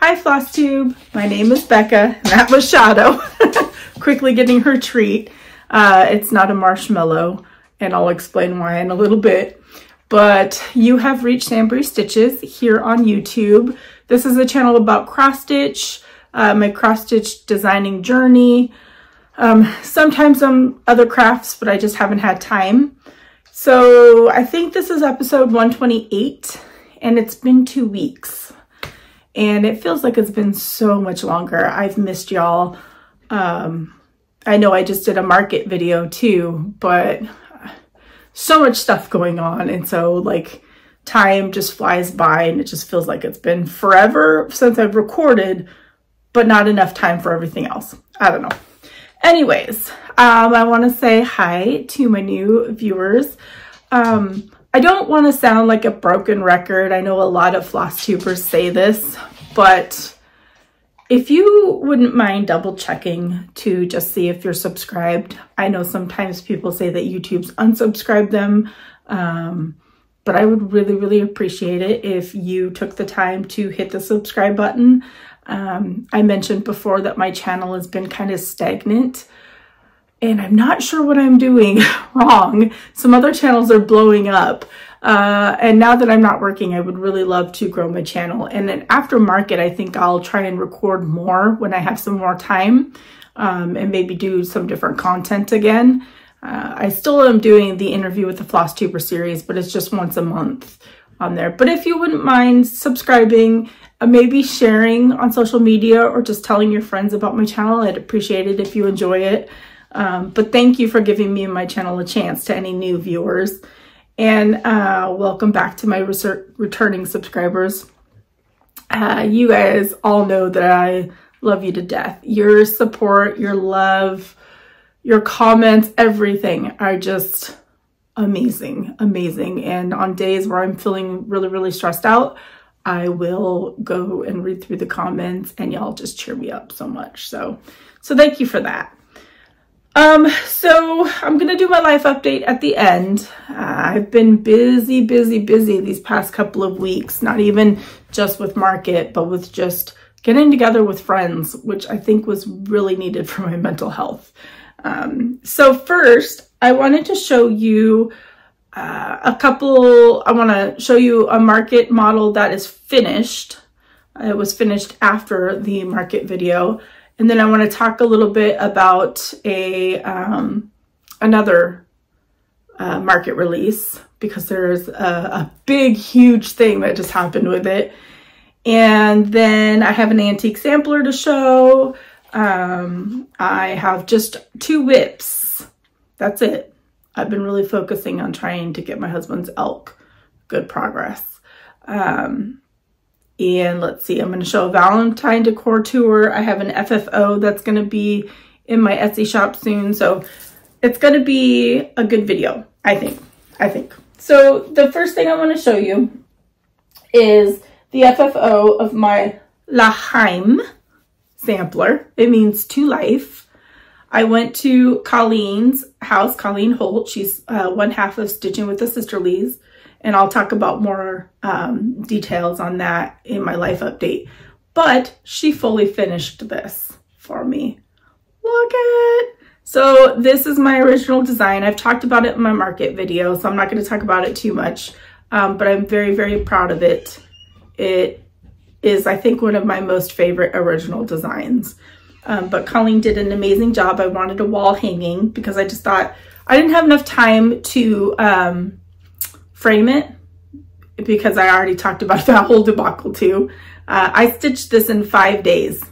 Hi Flosstube, my name is Becca, and that was Shadow, quickly getting her treat. It's not a marshmallow, and I'll explain why in a little bit. But you have reached SamBrie Stitches here on YouTube. This is a channel about cross stitch, my cross stitch designing journey, sometimes some other crafts, but I just haven't had time. So I think this is episode 128, and it's been 2 weeks. And it feels like it's been so much longer. I've missed y'all. I know I just did a market video too, but so much stuff going on. And so like time just flies by and it just feels like it's been forever since I've recorded, but not enough time for everything else. I don't know. Anyways, I want to say hi to my new viewers. I don't want to sound like a broken record. I know a lot of Flosstubers say this, but if you wouldn't mind double checking to just see if you're subscribed. I know sometimes people say that YouTube's unsubscribed them, but I would really, really appreciate it if you took the time to hit the subscribe button. I mentioned before that my channel has been kind of stagnant, and I'm not sure what I'm doing wrong. Some other channels are blowing up. And now that I'm not working, I would really love to grow my channel. And then after market, I think I'll try and record more when I have some more time, and maybe do some different content again. I still am doing the interview with the Flosstuber series, but it's just once a month on there. But if you wouldn't mind subscribing, maybe sharing on social media, or just telling your friends about my channel, I'd appreciate it if you enjoy it. But thank you for giving me and my channel a chance, to any new viewers. And welcome back to my returning subscribers. You guys all know that I love you to death. Your support, your love, your comments, everything are just amazing, amazing. And on days where I'm feeling really, really stressed out, I will go and read through the comments, and y'all just cheer me up so much. So thank you for that. So I'm going to do my life update at the end. I've been busy these past couple of weeks, not even just with market, but with just getting together with friends, which I think was really needed for my mental health. So first I wanted to show you I want to show you a market model that is finished. It was finished after the market video. And then I want to talk a little bit about another market release, because there's a big, huge thing that just happened with it. And then I have an antique sampler to show. I have just 2 whips. That's it. I've been really focusing on trying to get my husband's elk good progress. And let's see, I'm going to show a Valentine decor tour. I have an FFO that's going to be in my Etsy shop soon. So it's going to be a good video, I think. So the first thing I want to show you is the FFO of my L'Chaim sampler. It means to life. I went to Colleen's house, Colleen Holt. She's one half of Stitching with the Sisterlies. And I'll talk about more details on that in my life update. But she fully finished this for me. Look at it. So this is my original design. I've talked about it in my market video, so I'm not going to talk about it too much. But I'm very, very proud of it. It is, I think, one of my most favorite original designs. But Colleen did an amazing job. I wanted a wall hanging because I just thought I didn't have enough time to frame it, because I already talked about that whole debacle too. I stitched this in 5 days.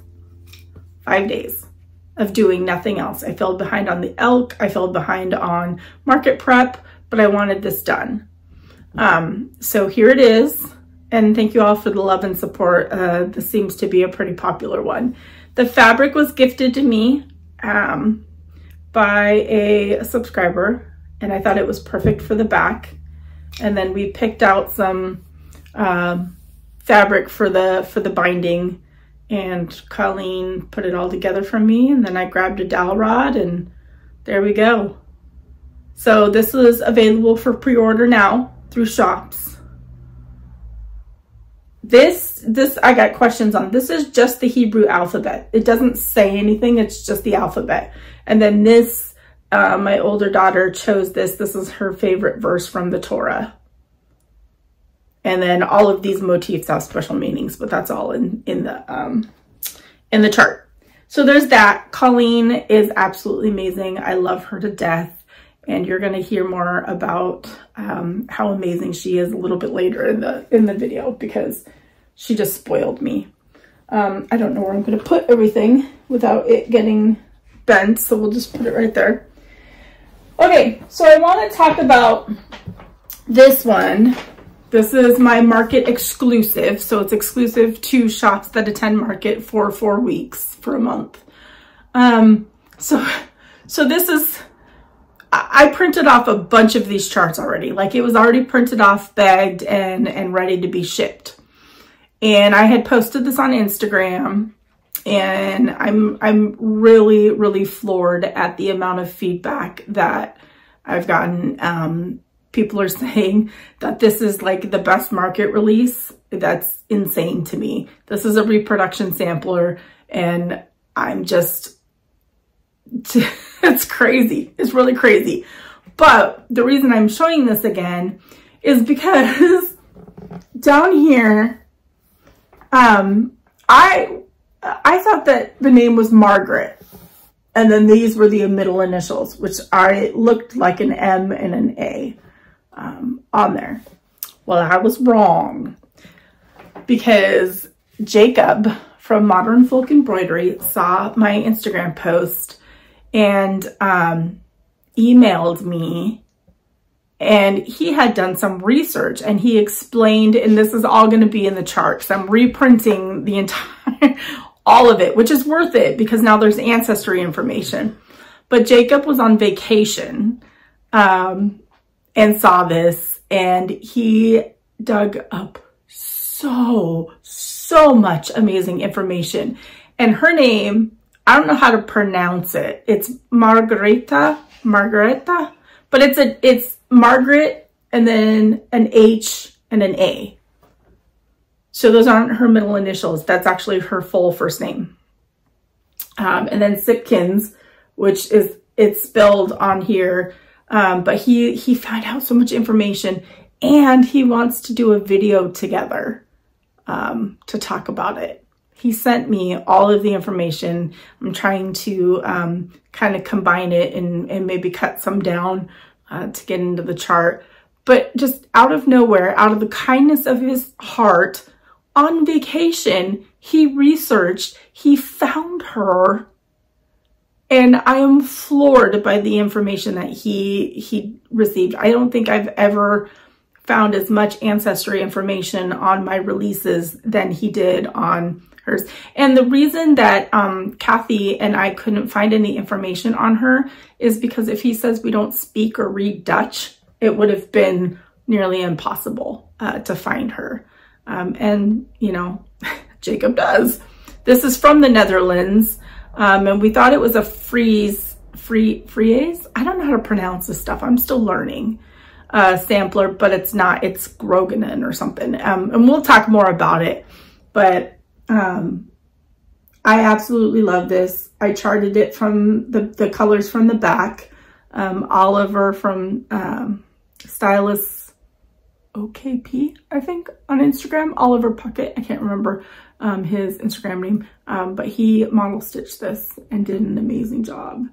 5 days of doing nothing else. I fell behind on the elk. I fell behind on market prep, but I wanted this done. So here it is. And thank you all for the love and support. This seems to be a pretty popular one. The fabric was gifted to me by a subscriber, and I thought it was perfect for the back. And then we picked out some fabric for the binding, and Colleen put it all together for me. And then I grabbed a dowel rod, and there we go. So this is available for pre-order now through shops. this I got questions on. This is just the Hebrew alphabet. It doesn't say anything. It's just the alphabet. And then this, my older daughter chose this. This is her favorite verse from the Torah. And then all of these motifs have special meanings, but that's all in the chart. So there's that. Colleen is absolutely amazing. I love her to death. And you're going to hear more about how amazing she is a little bit later in the video, because she just spoiled me. I don't know where I'm going to put everything without it getting bent, so we'll just put it right there. Okay, so I want to talk about this one. This is my market exclusive, so it's exclusive to shops that attend market for 4 weeks, for a month. So this is, I printed off a bunch of these charts already. Like, it was already printed off, bagged, and ready to be shipped. And I had posted this on Instagram, and I'm really, really floored at the amount of feedback that I've gotten. People are saying that this is like the best market release. That's insane to me. This is a reproduction sampler, and I'm just, it's crazy. It's really crazy. But the reason I'm showing this again is because down here, I thought that the name was Margaret, and then these were the middle initials, which I looked like an M and an A on there. Well, I was wrong, because Jacob from Modern Folk Embroidery saw my Instagram post and emailed me, and he had done some research, and he explained, and this is all going to be in the chart, because I'm reprinting the entire, all of it, which is worth it because now there's ancestry information. But Jacob was on vacation and saw this, and he dug up so much amazing information. And her name, I don't know how to pronounce it. It's Margareta, but it's Margaret and then an H and an A. So those aren't her middle initials. That's actually her full first name. And then Sipkins, which is, it's spelled on here. But he found out so much information, and he wants to do a video together to talk about it. He sent me all of the information. I'm trying to kind of combine it and maybe cut some down to get into the chart. But just out of nowhere, out of the kindness of his heart, on vacation, he researched, he found her. And I am floored by the information that he received. I don't think I've ever found as much ancestry information on my releases than he did on hers. And the reason that Kathy and I couldn't find any information on her is because if he says we don't speak or read Dutch, it would have been nearly impossible to find her. And, you know, Jacob does. This is from the Netherlands. And we thought it was a Fries. I don't know how to pronounce this stuff. I'm still learning. Sampler, but it's not. It's Groningen or something. And we'll talk more about it. But I absolutely love this. I charted it from the colors from the back. Oliver from Stylist OKP, I think, on Instagram. Oliver Puckett. I can't remember his Instagram name. But he model stitched this and did an amazing job.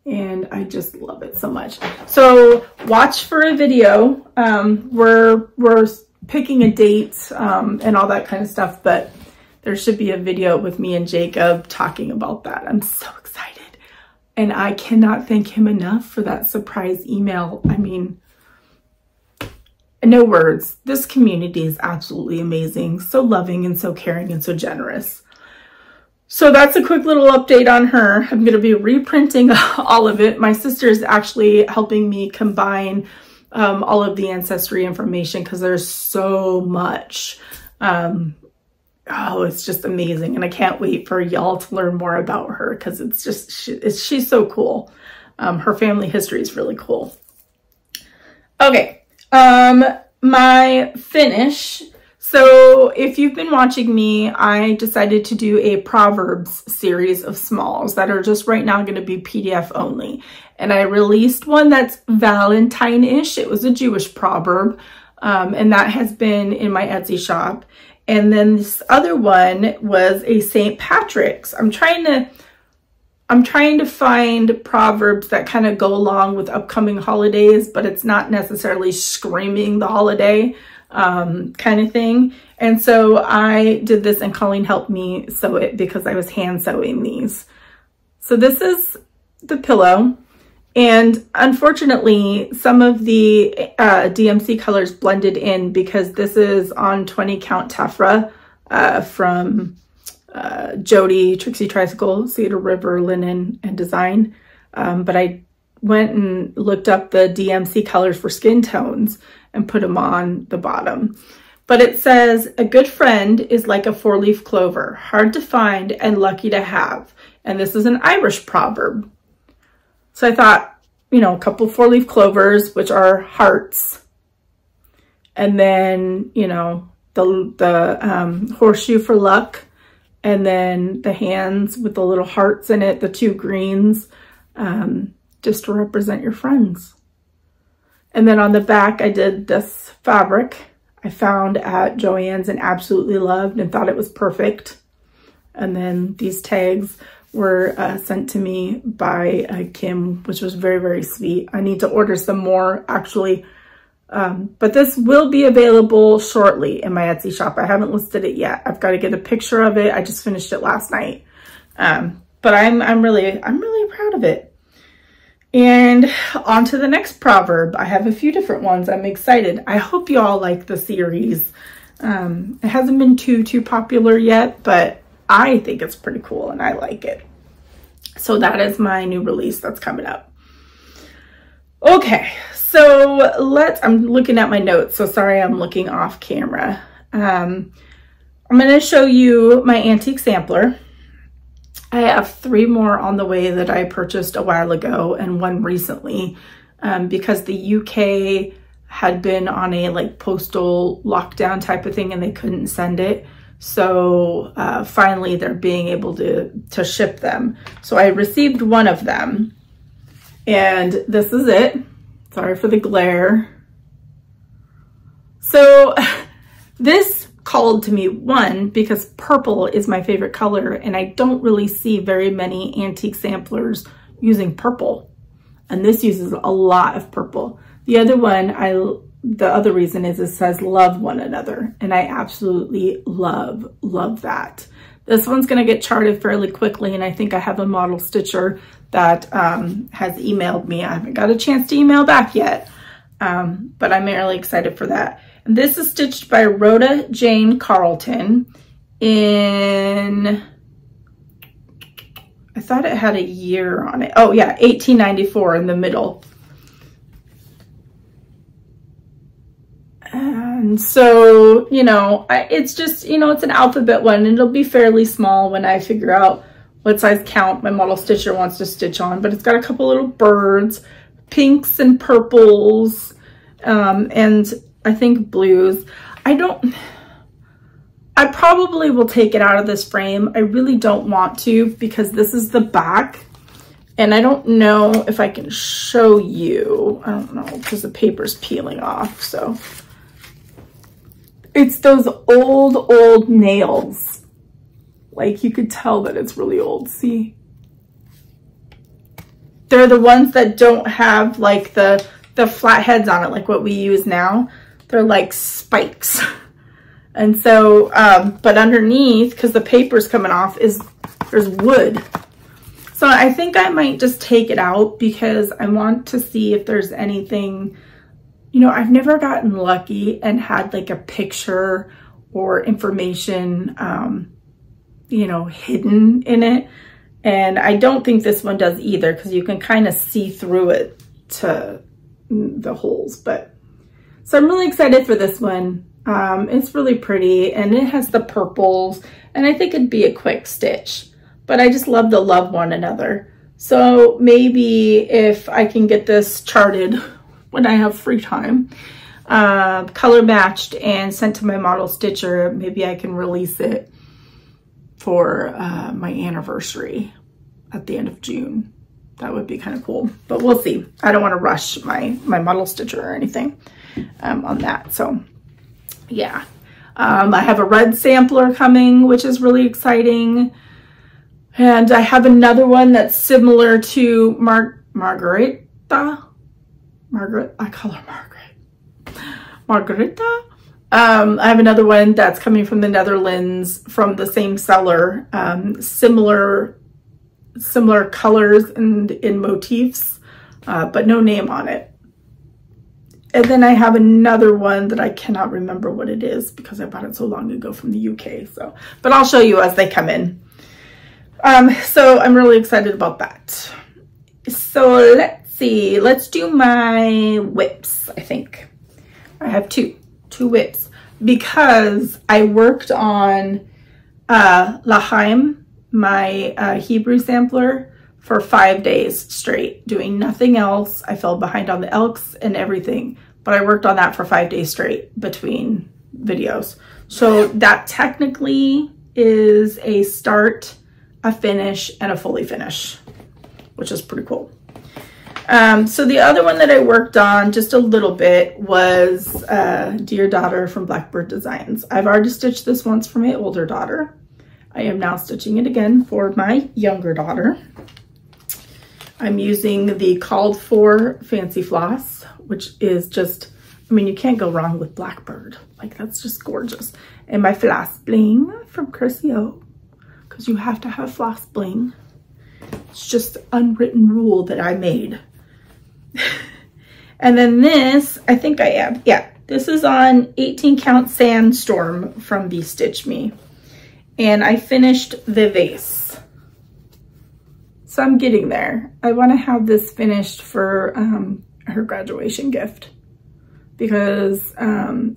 And I just love it so much. So watch for a video. We're picking a date and all that kind of stuff, but there should be a video with me and Jacob talking about that. I'm so excited. And I cannot thank him enough for that surprise email. I mean, no words. This community is absolutely amazing. So loving and so caring and so generous. So that's a quick little update on her. I'm going to be reprinting all of it. My sister is actually helping me combine all of the ancestry information because there's so much. Oh, it's just amazing. And I can't wait for y'all to learn more about her because it's just, she's so cool. Her family history is really cool. Okay. My finish. So if you've been watching me, I decided to do a Proverbs series of smalls that are just right now going to be PDF only. And I released one that's Valentine-ish. It was a Jewish proverb, and that has been in my Etsy shop. And then this other one was a St. Patrick's. I'm trying to find proverbs that kind of go along with upcoming holidays, but it's not necessarily screaming the holiday kind of thing. And so I did this, and Colleen helped me sew it because I was hand sewing these. So this is the pillow, and unfortunately some of the DMC colors blended in because this is on 20 count tephra from Jody Trixie Tricycle, Cedar River Linen and Design. But I went and looked up the DMC colors for skin tones and put them on the bottom. But it says, a good friend is like a four-leaf clover, hard to find and lucky to have. And this is an Irish proverb. So I thought, you know, a couple four-leaf clovers, which are hearts. And then, you know, the horseshoe for luck. And then the hands with the little hearts in it, the two greens, just to represent your friends. And then on the back, I did this fabric I found at Joann's and absolutely loved and thought it was perfect. And then these tags were sent to me by Kim, which was very, very sweet. I need to order some more, actually. But this will be available shortly in my Etsy shop. I haven't listed it yet. I've got to get a picture of it. I just finished it last night. But I'm really proud of it. And on to the next proverb. I have a few different ones. I'm excited. I hope you all like the series. It hasn't been too popular yet, but I think it's pretty cool and I like it. So that is my new release that's coming up. Okay, so I'm looking at my notes, so sorry I'm looking off camera. I'm gonna show you my antique sampler. I have 3 more on the way that I purchased a while ago and one recently because the UK had been on a like postal lockdown type of thing and they couldn't send it. So finally they're being able to ship them. So I received one of them and this is it. Sorry for the glare. So this called to me, one, because purple is my favorite color and I don't really see very many antique samplers using purple. And this uses a lot of purple. The other one, the other reason is it says love one another. And I absolutely love that. This one's gonna get charted fairly quickly and I think I have a model stitcher that has emailed me. I haven't got a chance to email back yet, but I'm really excited for that. And this is stitched by Rhoda Jane Carlton in, I thought it had a year on it. Oh yeah, 1894 in the middle. And so, you know, it's just, you know, it's an alphabet one and it'll be fairly small when I figure out what size count my model stitcher wants to stitch on, but it's got a couple little birds, pinks and purples, and I think blues. I probably will take it out of this frame. I really don't want to because this is the back and I don't know if I can show you. I don't know because the paper's peeling off. So it's those old nails. Like you could tell that it's really old. See? They're the ones that don't have like the flat heads on it like what we use now. They're like spikes. And so, but underneath, because the paper's coming off, there's wood. So I think I might just take it out because I want to see if there's anything, you know, I've never gotten lucky and had like a picture or information, you know, hidden in it. And I don't think this one does either because you can kind of see through it to the holes, but so I'm really excited for this one. It's really pretty and it has the purples and I think it'd be a quick stitch, but I just love the love one another. So maybe if I can get this charted when I have free time, color matched and sent to my model stitcher. Maybe I can release it for my anniversary at the end of June. That would be kind of cool, but we'll see. I don't want to rush my model stitcher or anything on that. So yeah, I have a red sampler coming, which is really exciting. And I have another one that's similar to Margarita. I call her Margarita. I have another one that's coming from the Netherlands from the same seller. Similar colors and in motifs, but no name on it. And then I have another one that I cannot remember what it is because I bought it so long ago from the UK. So, but I'll show you as they come in. So I'm really excited about that. So let's see, let's do my whips. I think I have two whips because I worked on Lahaim, my Hebrew sampler, for 5 days straight, doing nothing else. I fell behind on the elks and everything, but I worked on that for 5 days straight between videos. So that technically is a start, a finish, and a fully finish, which is pretty cool. So the other one that I worked on just a little bit was Dear Daughter from Blackbird Designs. I've already stitched this once for my older daughter. I am now stitching it again for my younger daughter. I'm using the Called For Fancy Floss, which is just, I mean, you can't go wrong with Blackbird. Like, that's just gorgeous. And my Floss Bling from Curcio, because you have to have floss bling. It's just an unwritten rule that I made. And then this, I think I am, yeah, this is on 18 count Sandstorm from Bee Stitch Me. And I finished the vase. So I'm getting there. I want to have this finished for her graduation gift because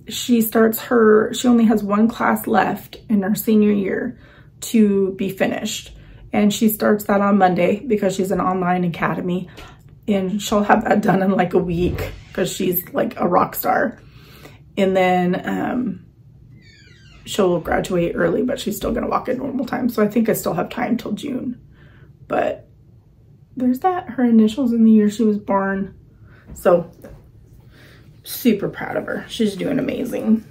she only has one class left in her senior year to be finished. And she starts that on Monday because she's an online academy. And she'll have that done in like a week because she's like a rock star. And then she'll graduate early, but she's still gonna walk at normal time. So I think I still have time till June. But there's that, her initials in the year she was born. So super proud of her. She's doing amazing.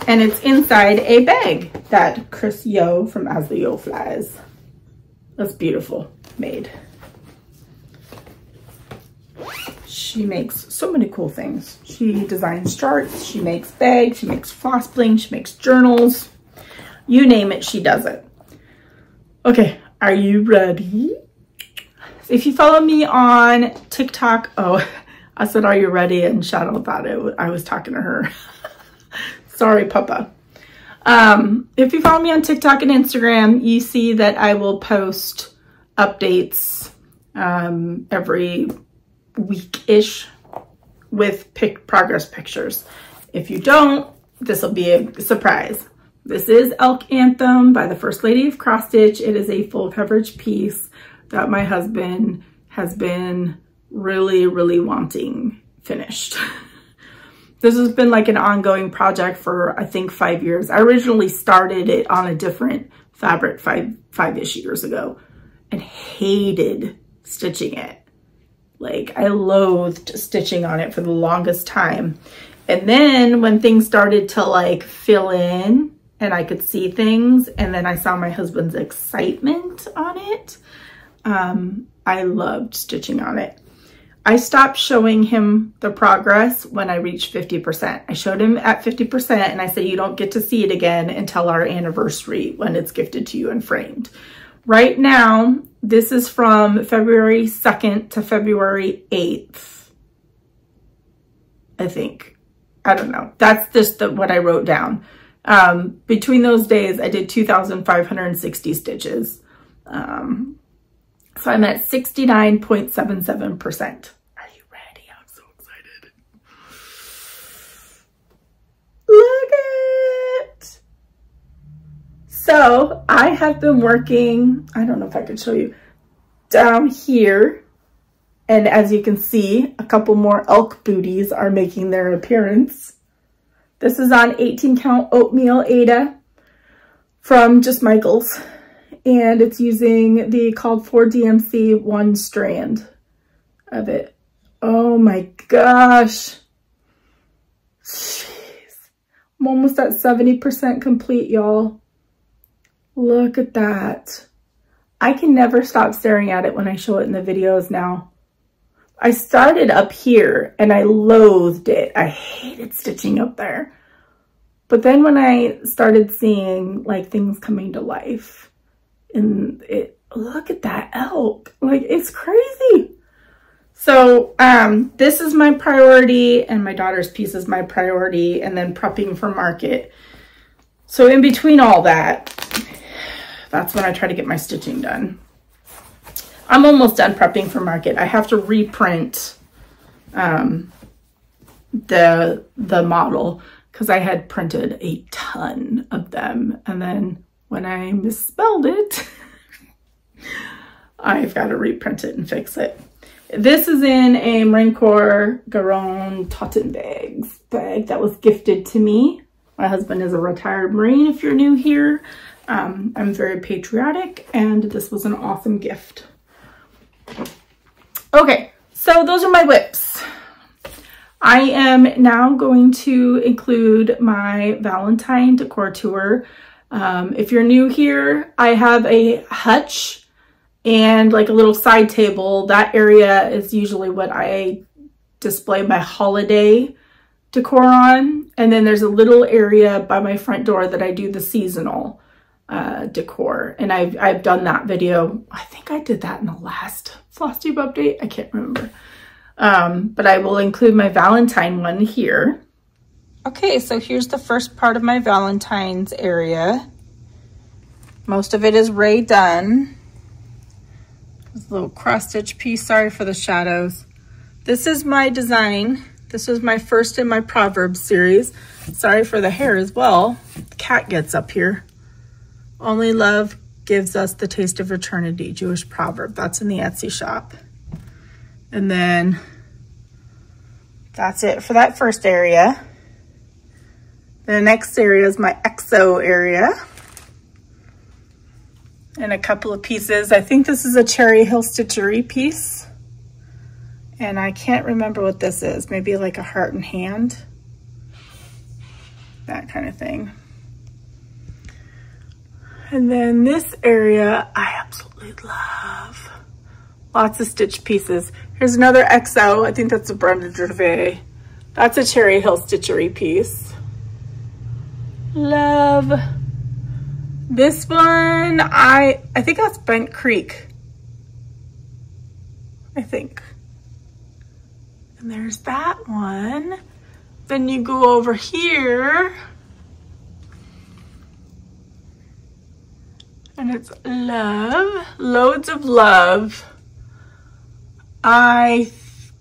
And it's inside a bag that Chris Yo from As the Yoo Flies. That's beautiful made. She makes so many cool things. She designs charts, she makes bags, she makes floss bling, she makes journals. You name it, she does it. Okay, are you ready? If you follow me on TikTok, oh, I said, are you ready? And Shadow thought I was talking to her. Sorry, Papa. If you follow me on TikTok and Instagram, you see that I will post updates every week-ish with progress pictures. If you don't, this will be a surprise. This is Elk Anthem by the First Lady of Cross Stitch. It is a full coverage piece that my husband has been really, really wanting finished. This has been like an ongoing project for, I think, 5 years. I originally started it on a different fabric five-ish years ago and hated stitching it. Like, I loathed stitching on it for the longest time. And then when things started to like fill in and I could see things, and then I saw my husband's excitement on it, I loved stitching on it. I stopped showing him the progress when I reached 50%. I showed him at 50% and I said, you don't get to see it again until our anniversary when it's gifted to you and framed. Right now, this is from February 2nd to February 8th, I think. I don't know. That's just what I wrote down. Between those days, I did 2,560 stitches. So I'm at 69.77%. Are you ready? I'm so excited. Look it! So I have been working, I don't know if I can show you, down here And as you can see, a couple more elk booties are making their appearance. This is on 18 count oatmeal Aida from Just Michael's. And it's using the called for DMC 1 strand of it. Oh my gosh. Jeez. I'm almost at 70% complete, y'all. Look at that. I can never stop staring at it when I show it in the videos now. I started up here and I loathed it. I hated stitching up there. But then when I started seeing like things coming to life and look at that elk, like it's crazy. So this is my priority and my daughter's piece is my priority, and then prepping for market. So in between all that, that's when I try to get my stitching done. I'm almost done prepping for market. I have to reprint the model because I had printed a ton of them. And then when I misspelled it, I've got to reprint it and fix it. This is in a Marine Corps Garonne Totten bag that was gifted to me. My husband is a retired Marine, if you're new here. I'm very patriotic, and this was an awesome gift. Okay, so those are my whips. I am now going to include my Valentine decor tour. If you're new here, I have a hutch and like a little side table. That area is usually what I display my holiday decor on. And then there's a little area by my front door that I do the seasonal decor. And I've done that video. I think I did that in the last Flosstube update. I can't remember. But I will include my Valentine one here. Okay, so here's the first part of my Valentine's area. Most of it is Ray done. This little cross stitch piece, sorry for the shadows. This is my design. This was my first in my Proverbs series. Sorry for the hair as well. The cat gets up here. Only love gives us the taste of eternity, Jewish proverb. That's in the Etsy shop. And then that's it for that first area. The next area is my EXO area. And a couple of pieces. I think this is a Cherry Hill Stitchery piece. And I can't remember what this is. Maybe like a heart and hand. That kind of thing. And then this area, I absolutely love. Lots of stitch pieces. Here's another EXO. I think that's a Brenda Gervais. That's a Cherry Hill Stitchery piece. Love. This one, I think that's Bent Creek. I think. And there's that one. Then you go over here. And it's love. Loads of love. I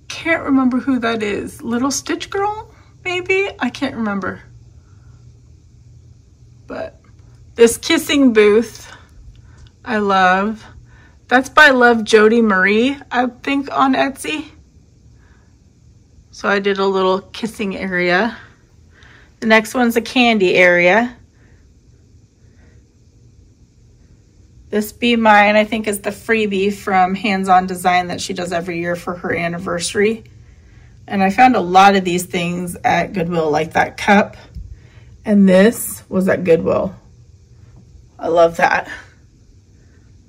can't remember who that is. Little Stitch Girl, maybe? I can't remember. But this kissing booth, I love. That's by Love Jody Marie, I think, on Etsy. So I did a little kissing area. The next one's a candy area. This Be Mine, I think, is the freebie from Hands On Design that she does every year for her anniversary. And I found a lot of these things at Goodwill, like that cup. And this was at Goodwill. I love that.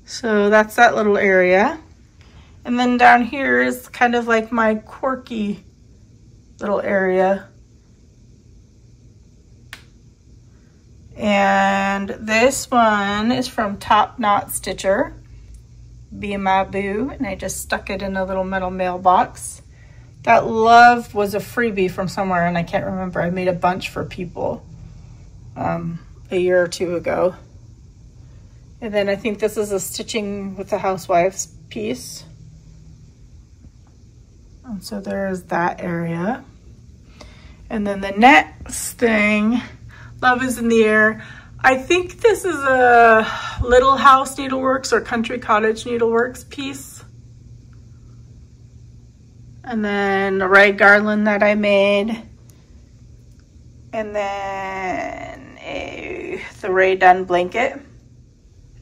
So that's that little area. And then down here is kind of like my quirky little area. And this one is from Top Knot Stitcher, Be My Boo, and I just stuck it in a little metal mailbox. That love was a freebie from somewhere, and I can't remember. I made a bunch for people a year or two ago. And then I think this is a Stitching with the Housewives piece. And so there's that area. And then the next thing, Love is in the Air. I think this is a Little House Needleworks or Country Cottage Needleworks piece. And then the rag garland that I made. And then the Ray Dunn blanket.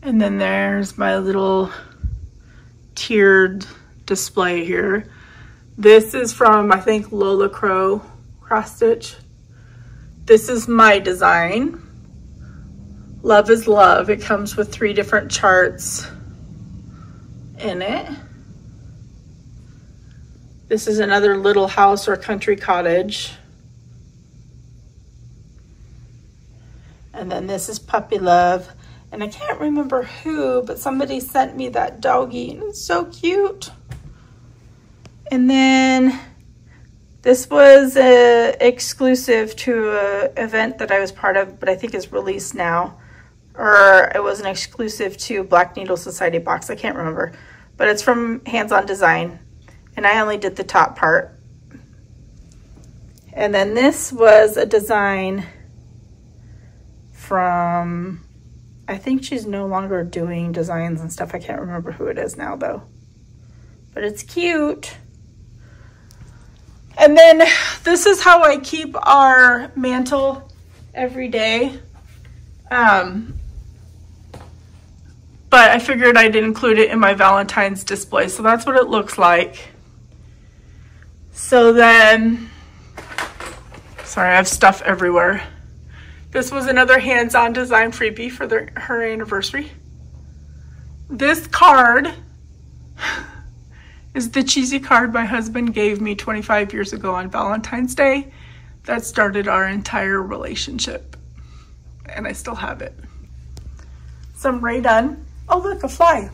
And then there's my little tiered display here. This is from, I think, Lola Crow cross stitch. This is my design. Love is Love. It comes with 3 different charts in it. This is another little house or country cottage. And then this is Puppy Love. And I can't remember who, but somebody sent me that doggy and it's so cute. And then this was exclusive to an event that I was part of, but I think is released now. Or it was an exclusive to Black Needle Society box. I can't remember. But it's from Hands On Design. And I only did the top part. And then this was a design from, I think she's no longer doing designs and stuff. I can't remember who it is now though. But it's cute. And then this is how I keep our mantle every day. But I figured I'd include it in my Valentine's display. So that's what it looks like. So then, sorry, I have stuff everywhere. This was another hands-on design freebie for her anniversary. This card is the cheesy card my husband gave me 25 years ago on Valentine's Day. That started our entire relationship. And I still have it. Some Ray Dunn. Oh, look, a fly.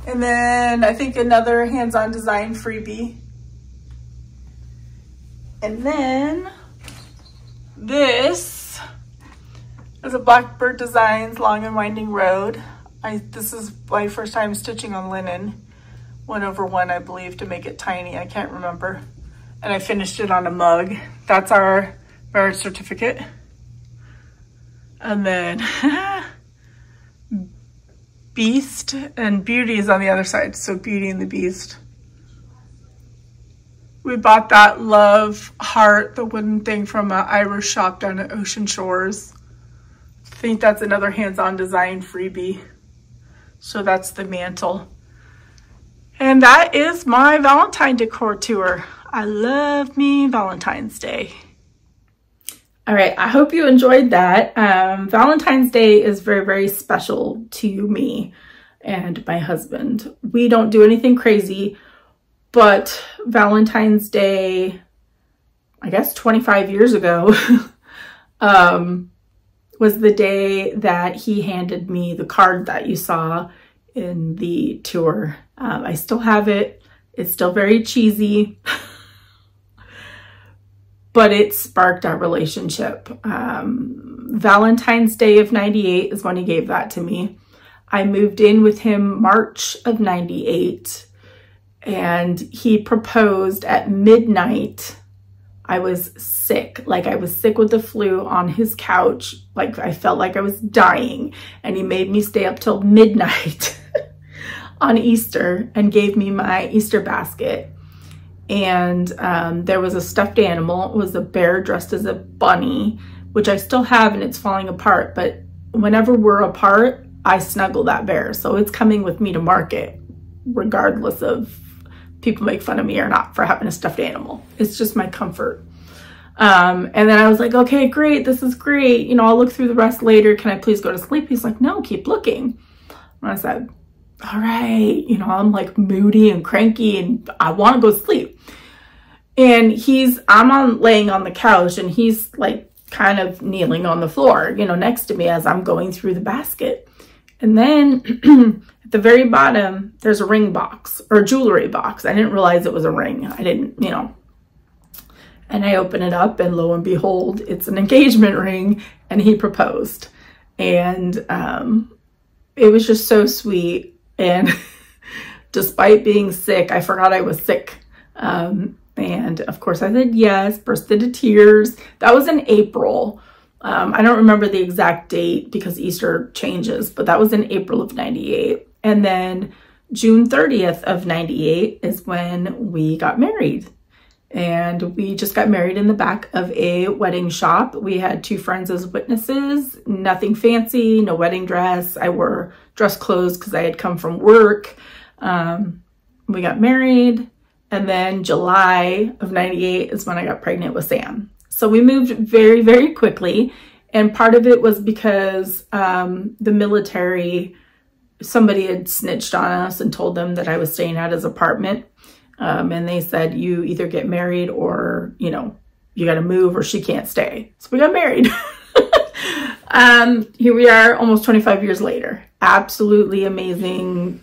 And then I think another hands-on design freebie. And then this is a Blackbird Designs Long and Winding Road. This is my first time stitching on linen. 1/1, I believe, to make it tiny. I can't remember. And I finished it on a mug. That's our marriage certificate. And then Beast and Beauty is on the other side. So Beauty and the Beast. We bought that love heart, the wooden thing from an Irish shop down at Ocean Shores. I think that's another hands-on design freebie. So that's the mantle. And that is my Valentine decor tour. I love me Valentine's Day. All right, I hope you enjoyed that. Valentine's Day is very, very special to me and my husband. We don't do anything crazy, but Valentine's Day, I guess 25 years ago, was the day that he handed me the card that you saw in the tour. I still have it. It's still very cheesy. But it sparked our relationship. Valentine's Day of '98 is when he gave that to me. I moved in with him March of '98, and he proposed at midnight. I was sick. Like, I was sick with the flu on his couch. Like, I felt like I was dying, and he made me stay up till midnight on Easter and gave me my Easter basket. And there was a stuffed animal. It was a bear dressed as a bunny, which I still have, and it's falling apart. But whenever we're apart, I snuggle that bear. So it's coming with me to market, regardless of people make fun of me or not for having a stuffed animal. It's just my comfort. And then I was like, okay, great. This is great. You know, I'll look through the rest later. Can I please go to sleep? He's like, no, keep looking. And I said, all right, you know, I'm like moody and cranky and I want to go to sleep. And I'm laying on the couch and he's like kind of kneeling on the floor, you know, next to me as I'm going through the basket. And then at the very bottom, there's a ring box or a jewelry box. I didn't realize it was a ring. I didn't, you know. And I open it up and lo and behold, it's an engagement ring and he proposed. And it was just so sweet. And despite being sick, I forgot I was sick. And of course I said yes, burst into tears. That was in April. I don't remember the exact date because Easter changes, but that was in April of '98. And then June 30th of 98 is when we got married. And we just got married in the back of a wedding shop. We had 2 friends as witnesses, nothing fancy, no wedding dress. I wore dress clothes because I had come from work. We got married, and then July of 98 is when I got pregnant with Sam. So we moved very, very quickly. And part of it was because the military, somebody had snitched on us and told them that I was staying at his apartment. And they said, you either get married or, you know, you got to move or she can't stay. So we got married. Here we are almost 25 years later. Absolutely amazing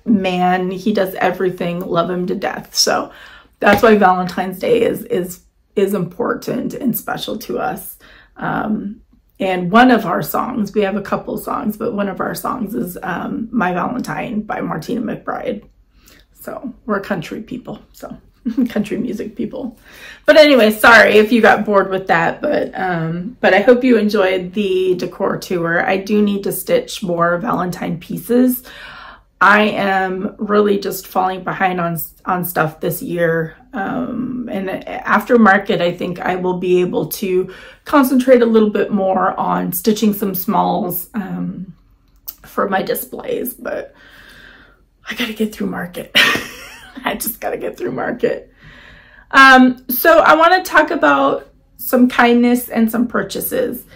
man. He does everything. Love him to death. So that's why Valentine's Day is important and special to us. And one of our songs, we have a couple songs, but one of our songs is My Valentine by Martina McBride. So we're country people, so country music people. But anyway, sorry if you got bored with that, but I hope you enjoyed the decor tour. I do need to stitch more Valentine pieces. I am really just falling behind on stuff this year. And after market, I think I will be able to concentrate a little bit more on stitching some smalls for my displays, but I gotta get through market. I just gotta get through market. So I want to talk about some kindness and some purchases.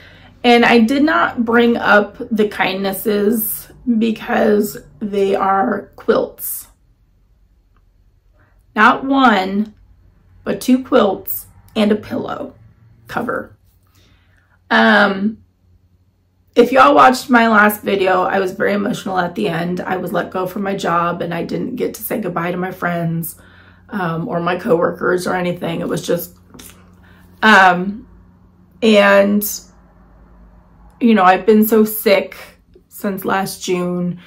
And I did not bring up the kindnesses because they are quilts. Not one, but 2 quilts and a pillow cover. If y'all watched my last video, I was very emotional at the end. I was let go from my job and I didn't get to say goodbye to my friends or my coworkers or anything. It was just, and you know, I've been so sick since last June,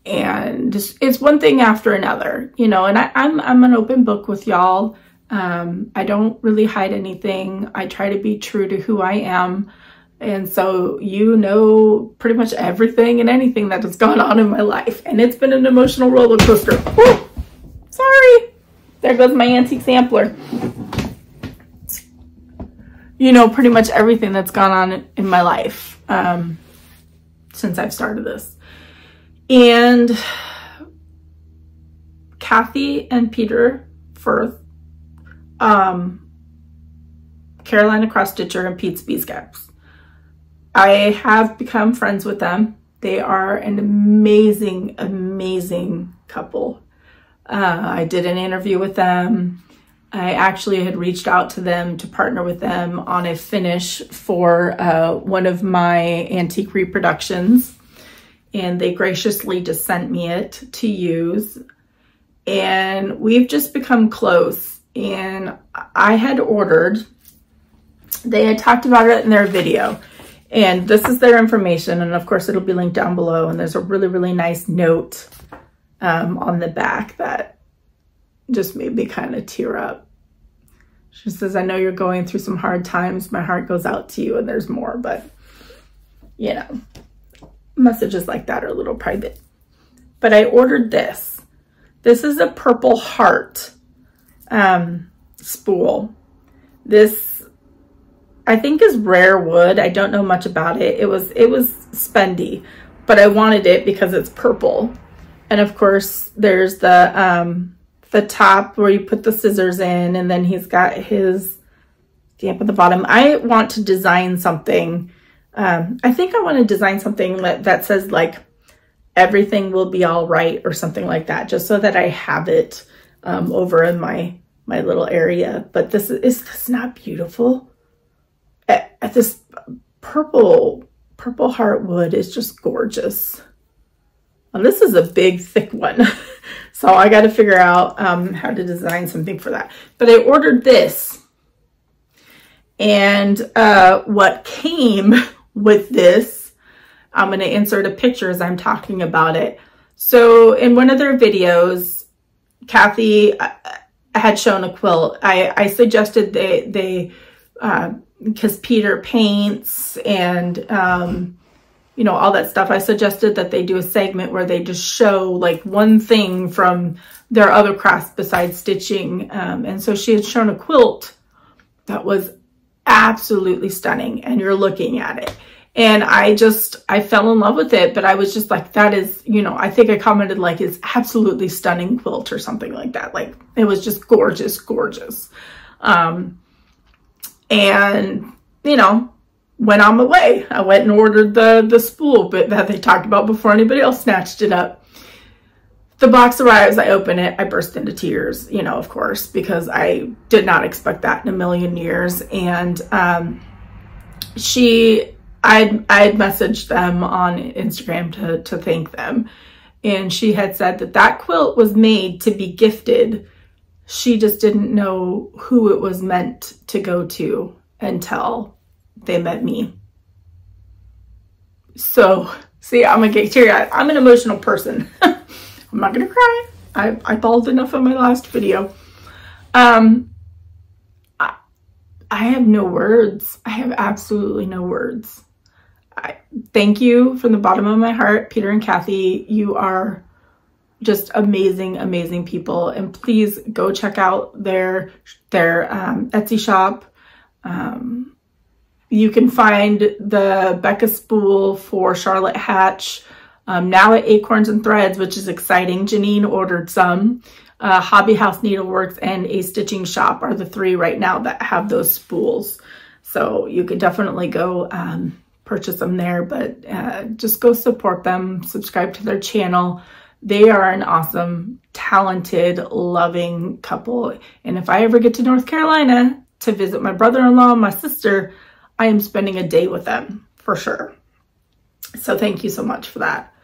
and it's one thing after another, you know, and I'm an open book with y'all. I don't really hide anything. I try to be true to who I am. And so you know pretty much everything and anything that has gone on in my life. And it's been an emotional roller coaster. Woo! Sorry. There goes my antique sampler. You know pretty much everything that's gone on in my life since I've started this. And Kathy and Peter Firth, Carolina Cross Stitcher, and Pete's Bee Skeps. I have become friends with them. They are an amazing, amazing couple. I did an interview with them. I actually had reached out to them to partner with them on a finish for one of my antique reproductions. And they graciously just sent me it to use. And we've just become close. And I had ordered, they had talked about it in their video. And this is their information, and of course it'll be linked down below, and there's a really, really nice note on the back that just made me kind of tear up. She says, I know you're going through some hard times. My heart goes out to you, and there's more, but you know, messages like that are a little private. But I ordered this. This is a purple heart spool. This I think is rare wood. I don't know much about it. It was spendy, but I wanted it because it's purple. And of course there's the top where you put the scissors in, and then he's got his stamp at the bottom. I want to design something. I think I want to design something that says like, everything will be all right, or something like that, just so that I have it over in my little area. But is this not beautiful? This purple heartwood is just gorgeous. And this is a big, thick one. So I got to figure out how to design something for that. But I ordered this. And what came with this, I'm going to insert a picture as I'm talking about it. So in one of their videos, Kathy had shown a quilt. I suggested they because Peter paints, and you know, all that stuff. I suggested that they do a segment where they just show like one thing from their other crafts besides stitching. And so she had shown a quilt that was absolutely stunning, and you're looking at it. And I fell in love with it, but I was just like, that is, you know, I think I commented like, it's absolutely stunning quilt or something like that. Like, it was just gorgeous, gorgeous. And, you know, went on my way. I went and ordered the spool but that they talked about before anybody else snatched it up. The box arrives, I open it, I burst into tears, you know, of course, because I did not expect that in a million years. And I had messaged them on Instagram to thank them. And she had said that that quilt was made to be gifted. She just didn't know who it was meant to go to until they met me. So, see, I'm gonna get teary-eyed. I'm an emotional person. I'm not gonna cry. I bawled enough in my last video. I have no words. I have absolutely no words. Thank you from the bottom of my heart, Peter and Kathy. You are just amazing, amazing people. And please go check out their Etsy shop. You can find the Becca spool for Charlotte Hatch now at Acorns and Threads, which is exciting. Janine ordered some. Hobby House Needleworks and A Stitching Shop are the three right now that have those spools. So you could definitely go purchase them there, but just go support them, subscribe to their channel. They are an awesome, talented, loving couple. And if I ever get to North Carolina to visit my brother-in-law and my sister, I am spending a day with them for sure. So thank you so much for that.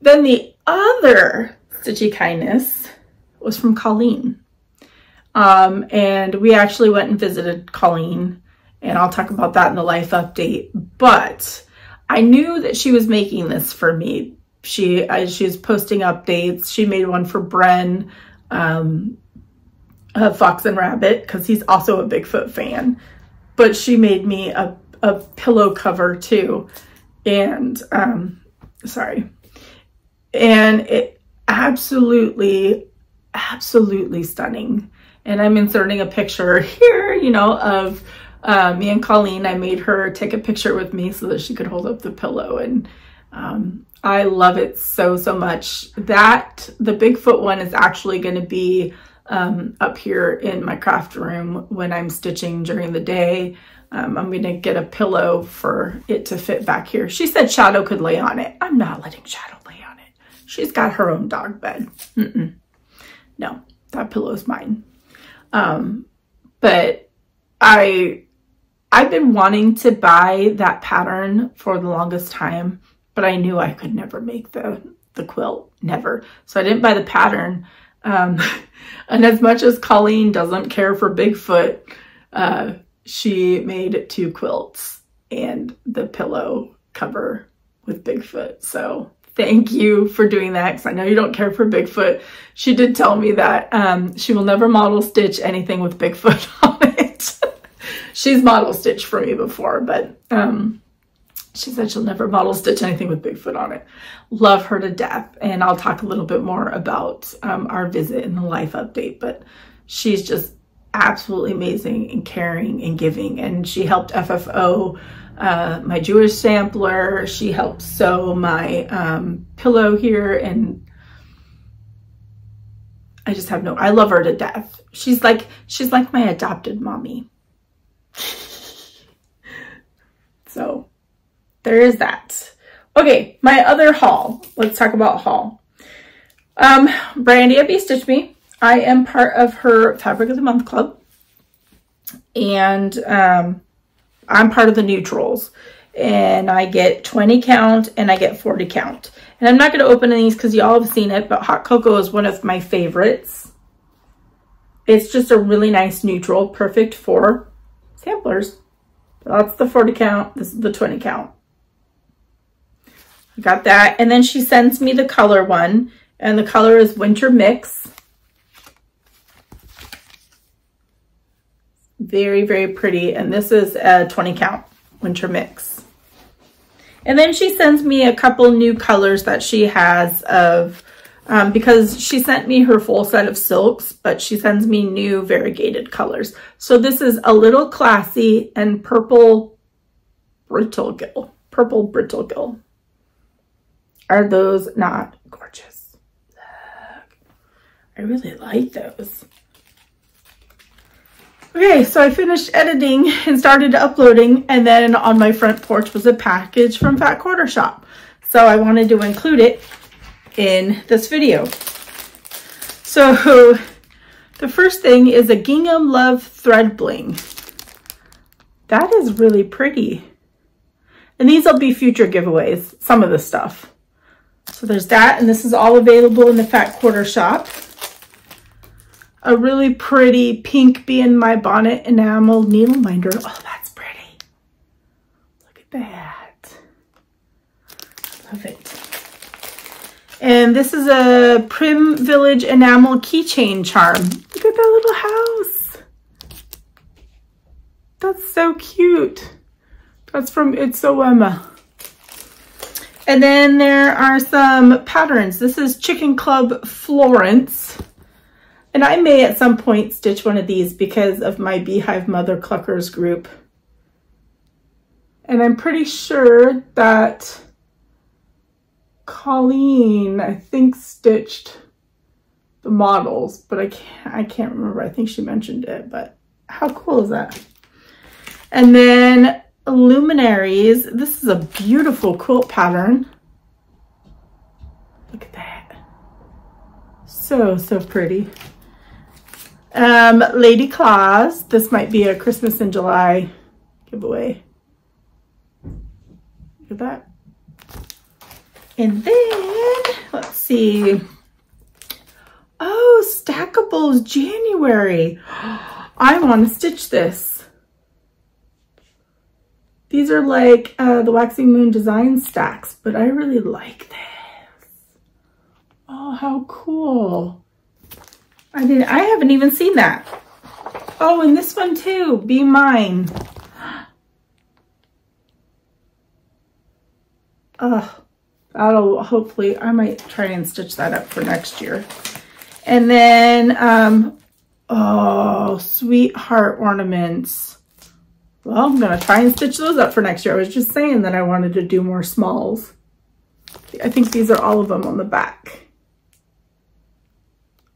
Then the other stitchy kindness was from Colleen. And we actually went and visited Colleen, and I'll talk about that in the life update. But I knew that she was making this for me. She was posting updates. She made one for Bren, Fox and Rabbit, because he's also a Bigfoot fan. But she made me a pillow cover too. And, sorry. And it absolutely stunning. And I'm inserting a picture here, you know, of me and Colleen. I made her take a picture with me so that she could hold up the pillow. And I love it so much. That the Bigfoot one is actually going to be up here in my craft room when I'm stitching during the day. I'm going to get a pillow for it to fit back here. She said Shadow could lay on it. I'm not letting Shadow lay on it. She's got her own dog bed. No, that pillow's mine. But I've been wanting to buy that pattern for the longest time, but I knew I could never make the quilt, never. So I didn't buy the pattern. And as much as Colleen doesn't care for Bigfoot, she made 2 quilts and the pillow cover with Bigfoot. So thank you for doing that, because I know you don't care for Bigfoot. She did tell me that she will never model stitch anything with Bigfoot on it. She's model stitched for me before, but she said she'll never model stitch anything with Bigfoot on it. Love her to death. And I'll talk a little bit more about our visit in the life update, but she's just absolutely amazing and caring and giving. And she helped FFO my Jewish sampler. She helped sew my pillow here, and I just have I love her to death. She's like my adopted mommy. So there is that. Okay, my other haul. Let's talk about haul. Brandy at Bee Stitch Me. I am part of her Fabric of the Month Club. And I'm part of the neutrals. And I get 20 count and I get 40 count. And I'm not going to open these because y'all have seen it, but Hot Cocoa is one of my favorites. It's just a really nice neutral, perfect for samplers. That's the 40 count. This is the 20 count. I got that. And then she sends me the color one. And the color is Winter Mix. Very, very pretty. And this is a 20 count Winter Mix. And then she sends me a couple new colors that she has of, because she sent me her full set of silks, but she sends me new variegated colors. So this is a little classy and purple brittle gill. Purple brittle gill. Are those not gorgeous? Look, I really like those. Okay, so I finished editing and started uploading, and then on my front porch was a package from Fat Quarter Shop. So I wanted to include it in this video. So the first thing is a Gingham Love Thread Bling. That is really pretty. And these will be future giveaways, some of the stuff. So there's that, and this is all available in the Fat Quarter Shop. A really pretty pink Bee in My Bonnet enamel needle minder. Oh, that's pretty. Look at that. I love it. And this is a Prim Village enamel keychain charm. Look at that little house. That's so cute. That's from It's So Emma. And then there are some patterns. This is Chicken Club Florence. And I may at some point stitch one of these because of my Beehive Mother Cluckers group. And I'm pretty sure that Colleen, I think, stitched the models, but I can't remember. I think she mentioned it, but how cool is that? And then Luminaries. This is a beautiful quilt pattern. Look at that. So, so pretty. Lady Claus. This might be a Christmas in July giveaway. Look at that. And then, let's see. Oh, Stackables January. I want to stitch this. These are like the Waxing Moon design stacks, but I really like this. Oh, how cool. I haven't even seen that. Oh, and this one too, Be Mine. That'll hopefully, I might try and stitch that up for next year. And then, oh, Sweetheart ornaments. Well, I'm gonna try and stitch those up for next year. I was just saying that I wanted to do more smalls. I think these are all of them on the back.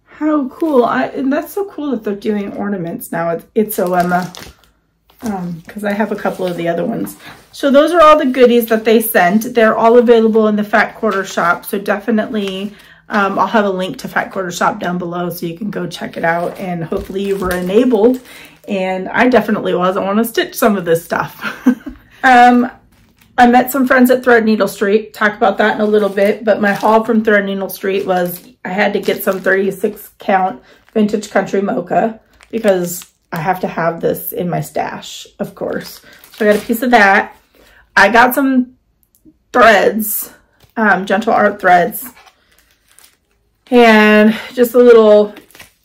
How cool. And that's so cool that they're doing ornaments now. It's So Emma, because I have a couple of the other ones. So those are all the goodies that they sent. They're all available in the Fat Quarter Shop. So definitely, I'll have a link to Fat Quarter Shop down below so you can go check it out. And hopefully you were enabled. And I definitely was. I want to stitch some of this stuff. I met some friends at Threadneedle Street. Talk about that in a little bit. But my haul from Threadneedle Street was I had to get some 36 count vintage country mocha because I have to have this in my stash, of course. So I got a piece of that. I got some threads, Gentle Art threads, and just a little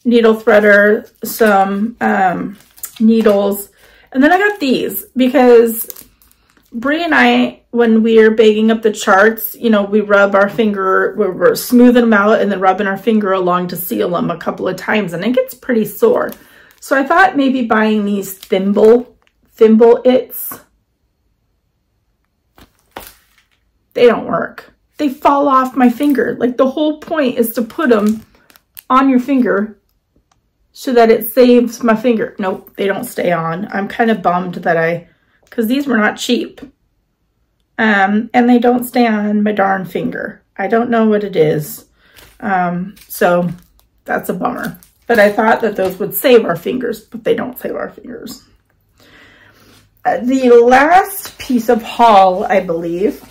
needle threader, some needles. And then I got these because Brie and I, when we're baking up the charts, you know, we rub our finger, we're smoothing them out and then rubbing our finger along to seal them a couple of times, and it gets pretty sore. So I thought maybe buying these thimble its. They don't work. They fall off my finger. Like, the whole point is to put them on your finger so that it saves my finger. Nope, they don't stay on. I'm kind of bummed that because these were not cheap. And they don't stay on my darn finger. I don't know what it is. So that's a bummer. But I thought that those would save our fingers, but they don't save our fingers. The last piece of haul, I believe,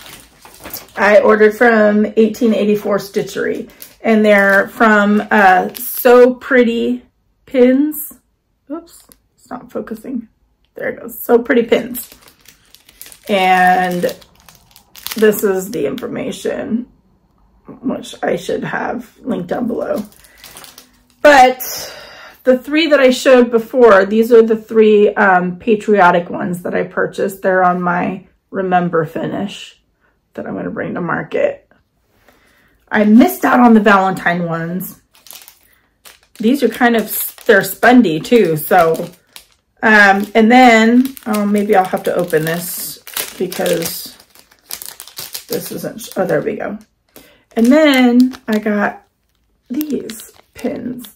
I ordered from 1884 Stitchery. And they're from So Pretty Pins. Oops, it's not focusing. There it goes. So Pretty Pins. And this is the information, which I should have linked down below. But the three that I showed before, these are the three patriotic ones that I purchased. They're on my Remember finish. that I'm going to bring to market. I missed out on the Valentine ones. These are kind of, they're spongy too. So, and then, oh, maybe I'll have to open this because this isn't, oh, there we go. And then I got these pins,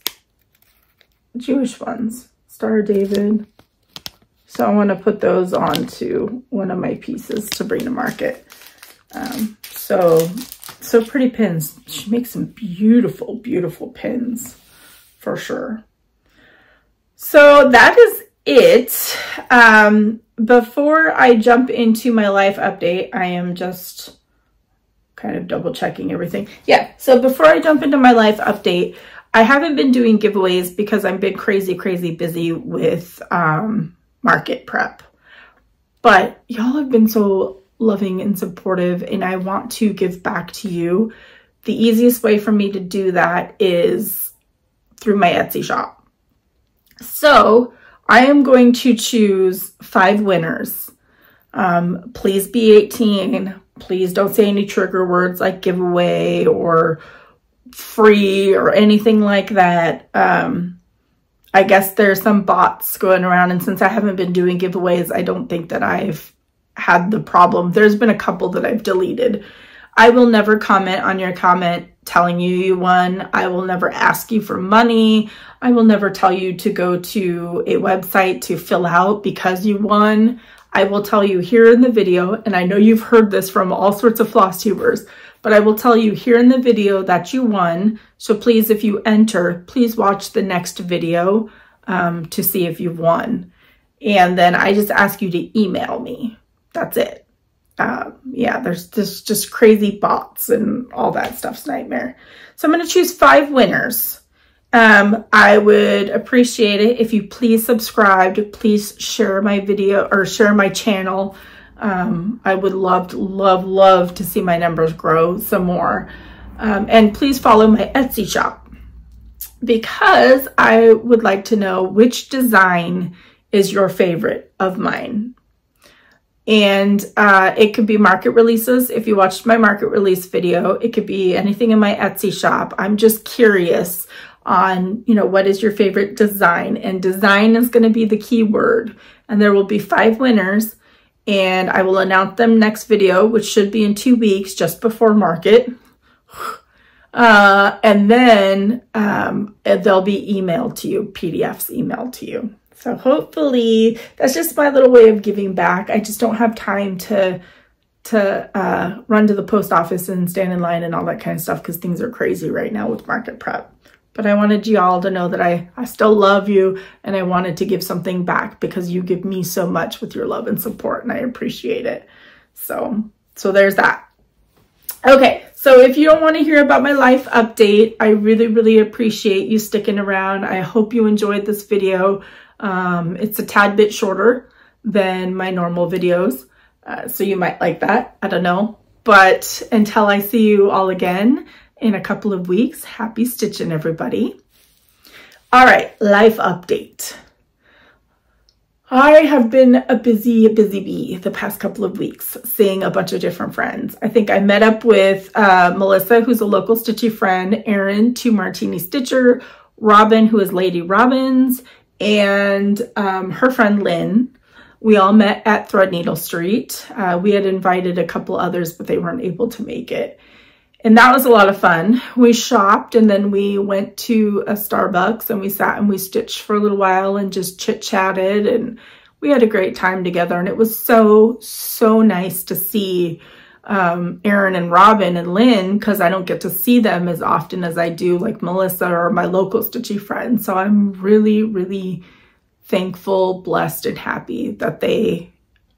Jewish ones, Star of David. So I want to put those onto one of my pieces to bring to market. So pretty pins. She makes some beautiful, beautiful pins for sure. So that is it. Before I jump into my life update, I am just kind of double checking everything. Yeah, so before I jump into my life update, I haven't been doing giveaways because I've been crazy, crazy busy with market prep. But y'all have been so loving and supportive, and I want to give back to you. The easiest way for me to do that is through my Etsy shop. So I am going to choose 5 winners. Please be 18. Please don't say any trigger words like giveaway or free or anything like that. I guess there's some bots going around, and since I haven't been doing giveaways, I don't think that I've had the problem. There's been a couple that I've deleted. I will never comment on your comment telling you you won. I will never ask you for money. I will never tell you to go to a website to fill out because you won. I will tell you here in the video, and I know you've heard this from all sorts of Flosstubers, but I will tell you here in the video that you won. So please, if you enter, please watch the next video to see if you've won. And then I just ask you to email me. That's it. Yeah, there's just crazy bots and all that stuff's nightmare. So I'm going to choose 5 winners. I would appreciate it if you please subscribe, please share my video or share my channel. I would love to see my numbers grow some more. And please follow my Etsy shop because I would like to know which design is your favorite of mine. And it could be market releases. If you watched my market release video, it could be anything in my Etsy shop. I'm just curious on, you know, what is your favorite design? And design is going to be the key word. And there will be 5 winners, and I will announce them next video, which should be in 2 weeks, just before market. And then they'll be emailed to you, PDFs emailed to you. So hopefully that's just my little way of giving back. I just don't have time to run to the post office and stand in line and all that kind of stuff because things are crazy right now with market prep. But I wanted y'all to know that I still love you, and I wanted to give something back because you give me so much with your love and support, and I appreciate it. So there's that. Okay, so if you don't want to hear about my life update, I really appreciate you sticking around. I hope you enjoyed this video. It's a tad bit shorter than my normal videos, so you might like that. I don't know. But until I see you all again in a couple of weeks, happy stitching, everybody. All right, life update. I have been a busy bee the past couple of weeks, seeing a bunch of different friends. I think I met up with Melissa, who's a local stitchy friend, Erin, 2 Martini Stitcher, Robin, who is Lady Robbins, and her friend Lynn. We all met at Threadneedle Street. We had invited a couple others, but they weren't able to make it. And that was a lot of fun. We shopped, and then we went to a Starbucks, and we sat and we stitched for a little while and just chit-chatted, and we had a great time together. And it was so nice to see Erin and Robin and Lynn, because I don't get to see them as often as I do like Melissa or my local stitchy friends. So I'm really thankful, blessed, and happy that they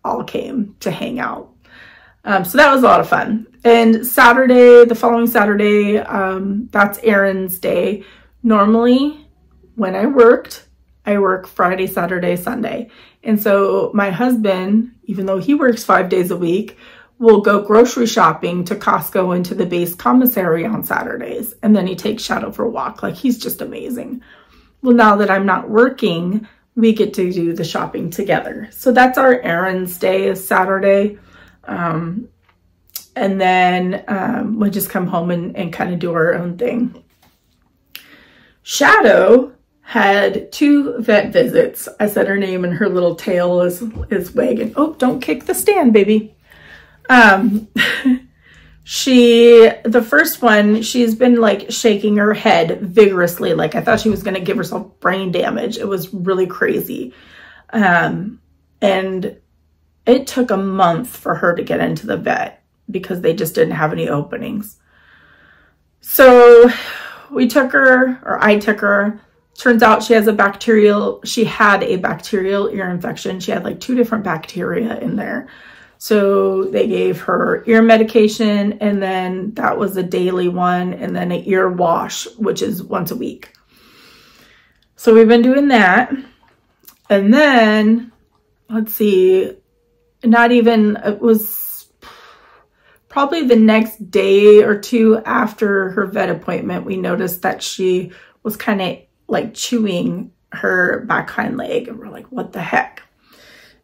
all came to hang out. So that was a lot of fun. And Saturday, the following Saturday, that's Erin's day. Normally, when I work Friday, Saturday, Sunday. And so my husband, even though he works 5 days a week, will go grocery shopping to Costco and to the base commissary on Saturdays. And then he takes Shadow for a walk. Like, he's just amazing. Well, now that I'm not working, we get to do the shopping together. So that's our Erin's day, is Saturday. And then we just come home and kind of do our own thing. Shadow had 2 vet visits. I said her name and her little tail is wagging. Oh, don't kick the stand, baby. The first one, she's been like shaking her head vigorously. Like I thought she was going to give herself brain damage. It was really crazy. And it took a month for her to get into the vet because they just didn't have any openings. So we took her, or I took her. Turns out she had a bacterial ear infection. She had like 2 different bacteria in there. So they gave her ear medication, and then that was a daily one, and then an ear wash, which is once a week. So we've been doing that. And then, let's see, it was probably the next day or 2 after her vet appointment, we noticed that she was kind of like chewing her back hind leg, and we're like, what the heck?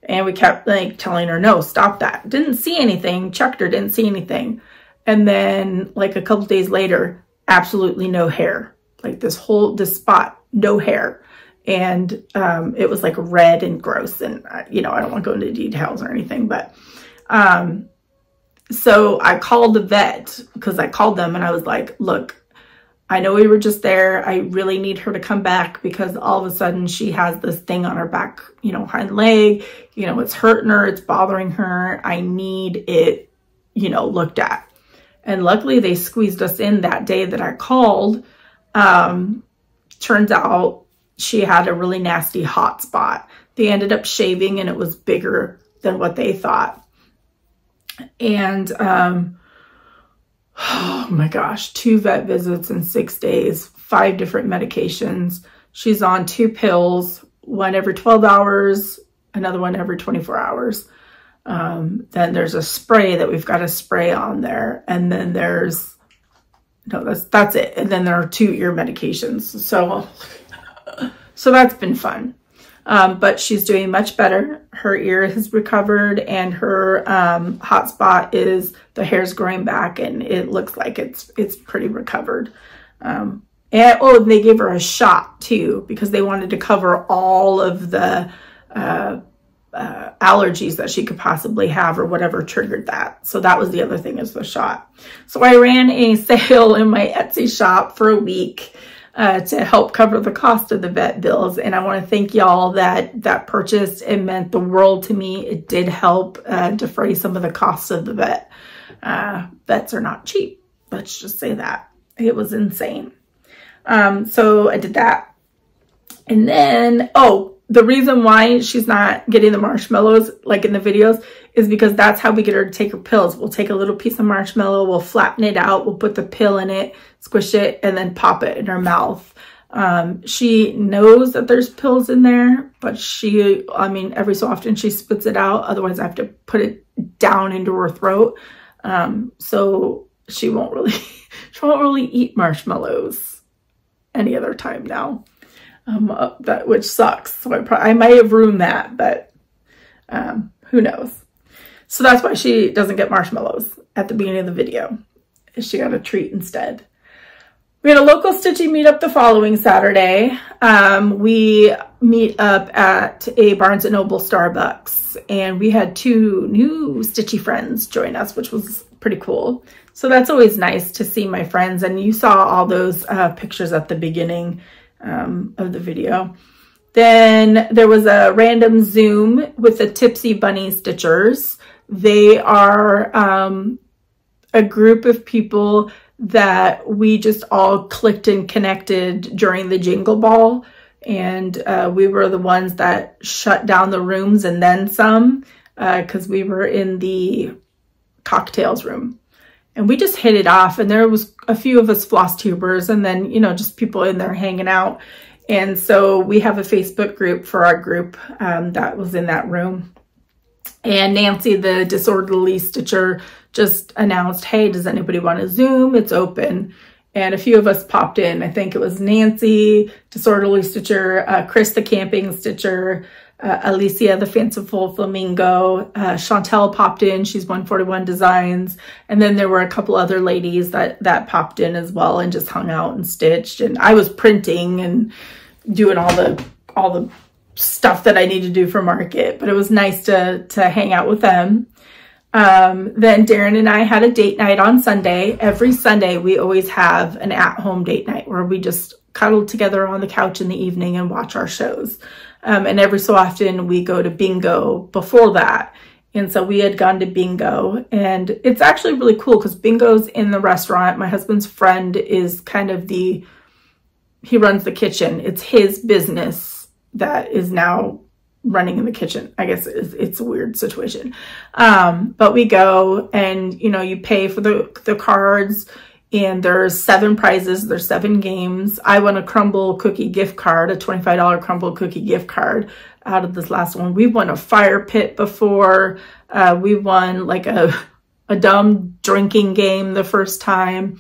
And we kept like telling her, no, stop that. Didn't see anything, checked her, didn't see anything. And then like a couple days later, absolutely no hair. Like this spot, no hair. And it was like red and gross. And you know, I don't want to go into details or anything, but so I called the vet, because I called them and I was like, look, I know we were just there. I really need her to come back because all of a sudden she has this thing on her back, you know, hind leg, you know, it's hurting her, it's bothering her. I need it, you know, looked at. And luckily they squeezed us in that day that I called. Turns out she had a really nasty hot spot. They ended up shaving and it was bigger than what they thought. And, oh my gosh, 2 vet visits in 6 days, 5 different medications. She's on 2 pills, one every 12 hours, another one every 24 hours. Then there's a spray that we've got to spray on there. And then there's, no, that's it. And then there are 2 ear medications. So that's been fun. But she's doing much better. Her ear has recovered, and her hot spot is the hair's growing back, and it looks like it's pretty recovered. And they gave her a shot too, because they wanted to cover all of the allergies that she could possibly have or whatever triggered that. So that was the other thing, is the shot. So I ran a sale in my Etsy shop for a week to help cover the cost of the vet bills. And I want to thank y'all that purchased. It meant the world to me. It did help defray some of the costs of the vet. Vets are not cheap. Let's just say that. It was insane. So I did that. And then, the reason why she's not getting the marshmallows like in the videos is because that's how we get her to take her pills. We'll take a little piece of marshmallow, we'll flatten it out, we'll put the pill in it, squish it, and then pop it in her mouth. She knows that there's pills in there, but every so often she spits it out. Otherwise I have to put it down into her throat. So she won't really eat marshmallows any other time now. Which sucks. So I might have ruined that, but who knows? So that's why she doesn't get marshmallows at the beginning of the video. She got a treat instead. We had a local stitching meetup the following Saturday. We meet up at a Barnes & Noble Starbucks, and we had 2 new stitchy friends join us, which was pretty cool. So that's always nice to see my friends, and you saw all those pictures at the beginning of the video. Then there was a random Zoom with the Tipsy Bunny Stitchers. They are a group of people that we just all clicked and connected during the Jingle Ball. And we were the ones that shut down the rooms and then some, because we were in the cocktails room. And we just hit it off, and there was a few of us Flosstubers, and then, you know, just people in there hanging out. And so we have a Facebook group for our group that was in that room. And Nancy, the disorderly stitcher, just announced, hey, does anybody want to Zoom? It's open. And a few of us popped in. I think it was Nancy, disorderly stitcher, Chris, the camping stitcher, Alicia, the Fanciful Flamingo, Chantel popped in, she's 141 Designs, and then there were a couple other ladies that popped in as well and just hung out and stitched, and I was printing and doing all the stuff that I need to do for market, but it was nice to hang out with them. Then Darren and I had a date night on Sunday. Every Sunday we always have an at-home date night where we just cuddle together on the couch in the evening and watch our shows. And every so often we go to bingo before that. And so we had gone to bingo, and it's actually really cool because bingo's in the restaurant. My husband's friend is kind of he runs the kitchen. It's his business that is now running in the kitchen. I guess it's a weird situation. But we go and, you know, you pay for the cards, and there's 7 prizes. There's 7 games. I won a Crumble cookie gift card, a $25 Crumble cookie gift card out of this last one. We won a fire pit before. We won like a dumb drinking game the first time.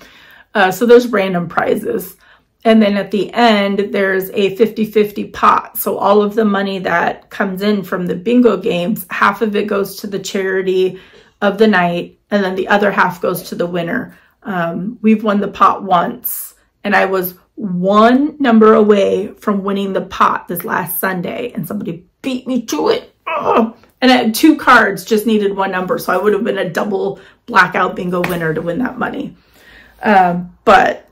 So there's random prizes. And then at the end, there's a 50-50 pot. So all of the money that comes in from the bingo games, half of it goes to the charity of the night, and then the other half goes to the winner. We've won the pot once, and I was 1 number away from winning the pot this last Sunday, and somebody beat me to it. Ugh. And I had 2 cards, just needed 1 number, so I would have been a double blackout bingo winner to win that money. But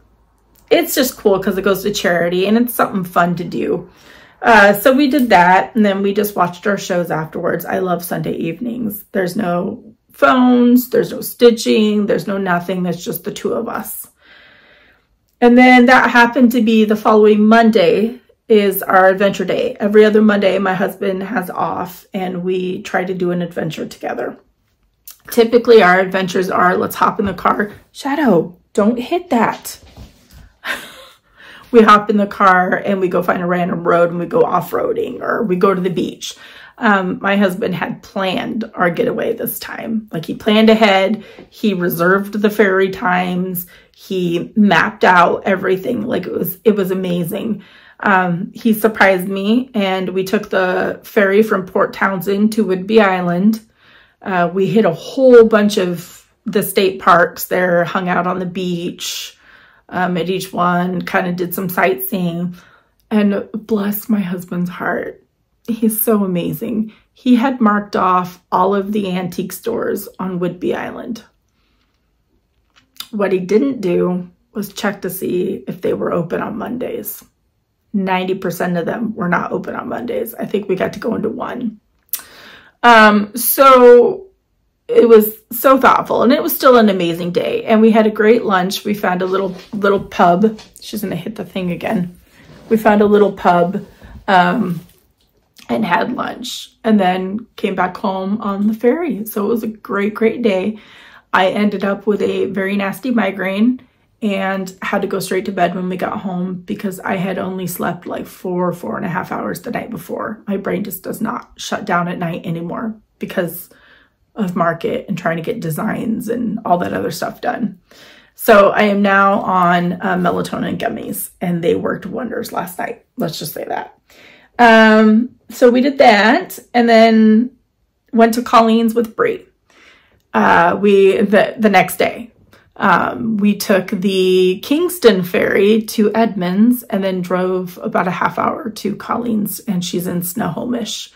it's just cool because it goes to charity, and it's something fun to do. So we did that, and then we just watched our shows afterwards. I love Sunday evenings. There's no phones, there's no stitching, there's no nothing. There's just the 2 of us. And then that happened to be the following Monday is our adventure day. Every other Monday, my husband has off, and we try to do an adventure together. Typically, our adventures are, let's hop in the car. Shadow, don't hit that. We hop in the car and we go find a random road and we go off-roading, or we go to the beach. My husband had planned our getaway this time. Like, he planned ahead. He reserved the ferry times. He mapped out everything. Like, it was amazing. He surprised me, and we took the ferry from Port Townsend to Whidbey Island. We hit a whole bunch of the state parks there, hung out on the beach. At each one, kind of did some sightseeing, and bless my husband's heart, he's so amazing. He had marked off all of the antique stores on Whidbey Island. What he didn't do was check to see if they were open on Mondays. 90% of them were not open on Mondays. I think we got to go into 1. So it was so thoughtful, and it was still an amazing day, and we had a great lunch. We found a little pub. She's gonna hit the thing again. We found a little pub and had lunch, and then came back home on the ferry. So it was a great day. I ended up with a very nasty migraine and had to go straight to bed when we got home because I had only slept like 4.5 hours the night before. My brain just does not shut down at night anymore because of market and trying to get designs and all that other stuff done. So I am now on melatonin gummies, and they worked wonders last night. Let's just say that. So we did that, and then went to Colleen's with Brie. The next day, we took the Kingston ferry to Edmonds, and then drove about a half hour to Colleen's, and she's in Snohomish.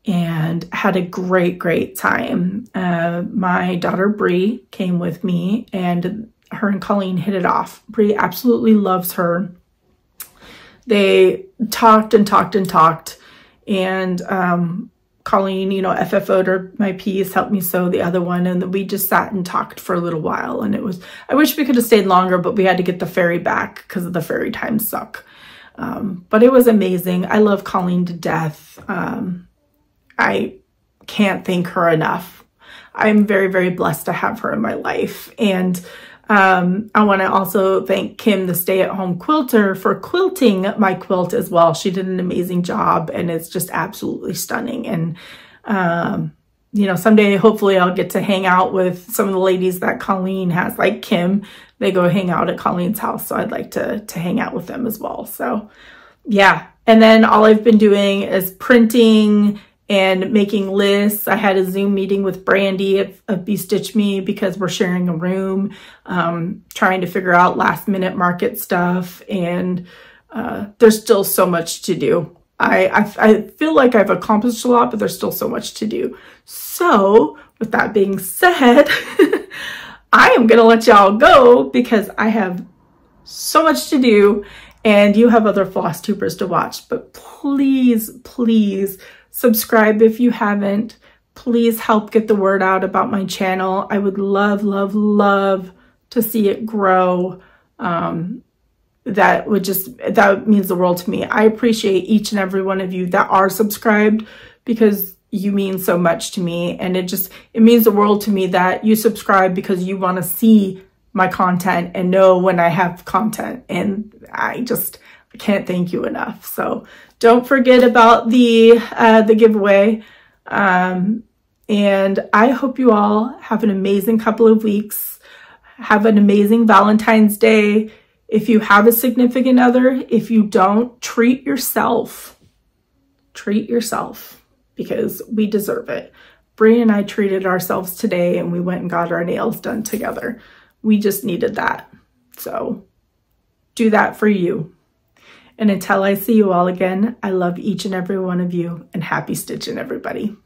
And had a great time. My daughter Brie came with me, and her and Colleen hit it off. Brie absolutely loves her. They talked and Colleen, you know, FFO'd her my piece, helped me sew the other one, and we just sat and talked for a little while. And I wish we could have stayed longer, but we had to get the ferry back because of the ferry times suck. But it was amazing. I love Colleen to death. I can't thank her enough. I'm very blessed to have her in my life. And I want to also thank Kim, the stay-at-home quilter, for quilting my quilt as well. She did an amazing job, and it's just absolutely stunning. And, you know, someday, hopefully I'll get to hang out with some of the ladies that Colleen has, like Kim. They go hang out at Colleen's house. So I'd like to hang out with them as well. So yeah. And then all I've been doing is printing and making lists. I had a Zoom meeting with Brandy of Bee Stitch Me because we're sharing a room, trying to figure out last minute market stuff. And there's still so much to do. I feel like I've accomplished a lot, but there's still so much to do. So with that being said, I am going to let y'all go because I have so much to do and you have other Flosstubers to watch. But please, please subscribe if you haven't. Please help get the word out about my channel. I would love, love, love to see it grow. That means the world to me. I appreciate each and every one of you that are subscribed because you mean so much to me. And it means the world to me that you subscribe because you want to see my content and know when I have content. And I can't thank you enough. So don't forget about the giveaway. And I hope you all have an amazing couple of weeks. Have an amazing Valentine's Day. If you have a significant other, if you don't, treat yourself. Treat yourself because we deserve it. Brie and I treated ourselves today and we went and got our nails done together. We just needed that. So do that for you. And until I see you all again, I love each and every one of you and happy stitching, everybody.